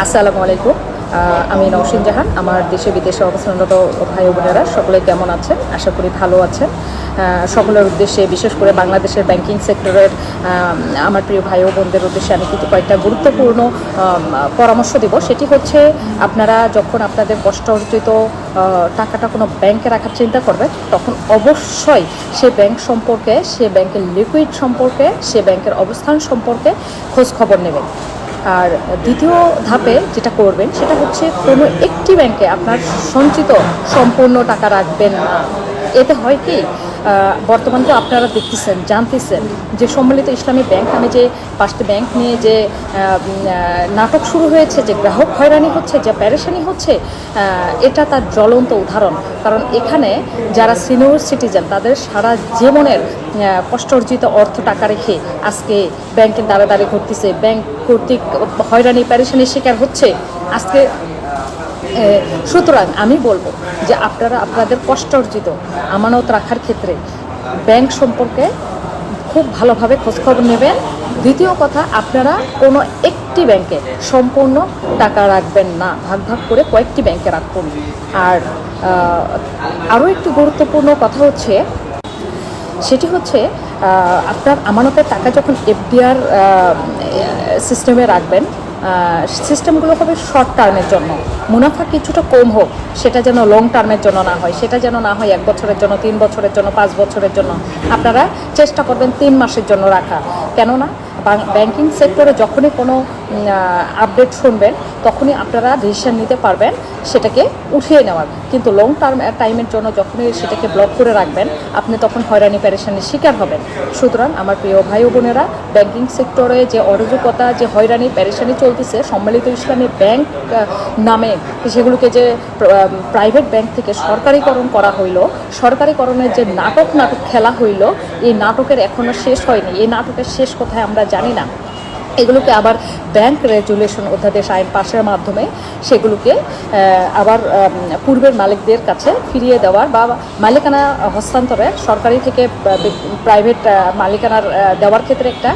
আসসালামু আলাইকুম। আমি নওশিন জাহান। আমার দেশে বিদেশে অবস্থানরত ভাই বোনেরা সকলে কেমন আছেন? আশা করি ভালো আছেন। সকলের উদ্দেশ্যে, বিশেষ করে বাংলাদেশের ব্যাংকিং সেক্টরের আমার প্রিয় ভাই ও বোনদের উদ্দেশ্যে আমি কিন্তু কয়েকটা গুরুত্বপূর্ণ পরামর্শ দেব। সেটি হচ্ছে, আপনারা যখন আপনাদের কষ্ট অর্জিত টাকাটা কোনো ব্যাংকে রাখার চিন্তা করবেন, তখন অবশ্যই সে ব্যাংক সম্পর্কে, সে ব্যাংকের লিকুইড সম্পর্কে, সে ব্যাংকের অবস্থান সম্পর্কে খোঁজ খবর নেবেন। আর দ্বিতীয় ধাপে যেটা করবেন সেটা হচ্ছে, কোনো একটি ব্যাংকে আপনার সঞ্চিত সম্পূর্ণ টাকা রাখবেন না। এতে হয় কি, বর্তমান তো আপনারা দেখতেছেন, জানতেছেন যে সম্মিলিত ইসলামী ব্যাংক নামে যে 5টি ব্যাংক নিয়ে যে নাটক শুরু হয়েছে, যে গ্রাহক হয়রানি হচ্ছে, যে প্যারেশানি হচ্ছে, এটা তার জ্বলন্ত উদাহরণ। কারণ এখানে যারা সিনিয়র সিটিজেন, তাদের সারা জীবনের কষ্ট অর্জিত অর্থ টাকা রেখে আজকে ব্যাংকের দ্বারে ঘুরতেছে, ব্যাংক কর্তৃক হয়রানি প্যারেশানির শিকার হচ্ছে আজকে। সুতরাং আমি বলবো যে আপনারা আপনাদের কষ্ট অর্জিত আমানত রাখার ক্ষেত্রে ব্যাংক সম্পর্কে খুব ভালোভাবে খোঁজখবর নেবেন। দ্বিতীয় কথা, আপনারা কোনো একটি ব্যাংকে সম্পূর্ণ টাকা রাখবেন না, ভাগ ভাগ করে কয়েকটি ব্যাংকে রাখুন। আর আরও একটি গুরুত্বপূর্ণ কথা হচ্ছে, সেটি হচ্ছে আপনার আমানতের টাকা যখন এফডিআর সিস্টেমে রাখবেন, সিস্টেমগুলো হবে শর্ট টার্মের জন্য, মুনাফা কিছুটা কম হোক, সেটা যেন লং টার্মের জন্য না হয়, সেটা যেন না হয় 1 বছরের জন্য, 3 বছরের জন্য, 5 বছরের জন্য। আপনারা চেষ্টা করবেন 3 মাসের জন্য রাখা। কেননা ব্যাংকিং সেক্টরে যখনই কোনো আপডেট শুনবেন, তখনই আপনারা ডিসিশন নিতে পারবেন সেটাকে উঠিয়ে নেওয়ার। কিন্তু লং টাইমের জন্য যখনই সেটাকে ব্লক করে রাখবেন, আপনি তখন হয়রানি প্যারেশানির শিকার হবেন। সুতরাং আমার প্রিয় ভাই ও বোনেরা, ব্যাংকিং সেক্টরে যে অরাজকতা, যে হয়রানি প্যারেশানি চলতেছে, সম্মিলিত ইসলামী ব্যাংক নামে সেগুলোকে যে প্রাইভেট ব্যাংক থেকে সরকারিকরণ করা হইল, সরকারিকরণের যে নাটক খেলা হইল, এই নাটকের এখনও শেষ হয়নি। এই নাটকের শেষ কোথায় আমরা জানি না। এগুলোকে আবার ব্যাংক রেগুলেশন অধ্যাদেশ আইন পাশের মাধ্যমে সেগুলোকে আবার পূর্বের মালিকদের কাছে ফিরিয়ে দেওয়ার বা মালিকানা হস্তান্তরের, সরকারি থেকে প্রাইভেট মালিকানার দেওয়ার ক্ষেত্রে একটা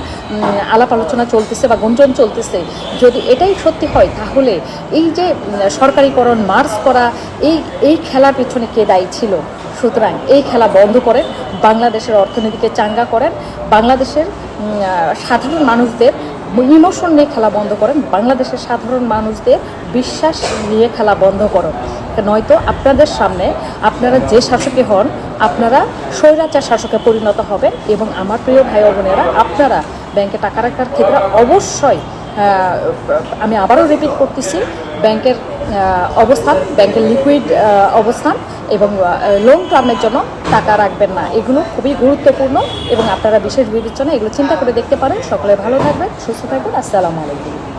আলাপ আলোচনা চলতেছে বা গুঞ্জন চলতেছে। যদি এটাই সত্যি হয়, তাহলে এই যে সরকারিকরণ মার্জ করা, এই খেলার পেছনে কে দায়ী ছিল? সুতরাং এই খেলা বন্ধ করেন, বাংলাদেশের অর্থনীতিকে চাঙ্গা করেন, বাংলাদেশের সাধারণ মানুষদের ইমোশন নিয়ে খেলা বন্ধ করেন, বাংলাদেশের সাধারণ মানুষদের বিশ্বাস নিয়ে খেলা বন্ধ করুন। নয়তো আপনাদের সামনে আপনারা যে শাসকই হন, আপনারা স্বৈরাচার শাসকে পরিণত হবেন। এবং আমার প্রিয় ভাই ও বোনেরা, আপনারা ব্যাংকে টাকা রাখার ক্ষেত্রে অবশ্যই, আমি আবারও রিপিট করতেছি, ব্যাংকের অবস্থান, ব্যাংকের লিকুইড অবস্থান এবং লং টার্মের জন্য টাকা রাখবেন না। এগুলো খুবই গুরুত্বপূর্ণ এবং আপনারা বিশেষ বিবেচনা এগুলো চিন্তা করে দেখতে পারেন। সকলে ভালো থাকবেন, সুস্থ থাকবেন। আসসালামু আলাইকুম।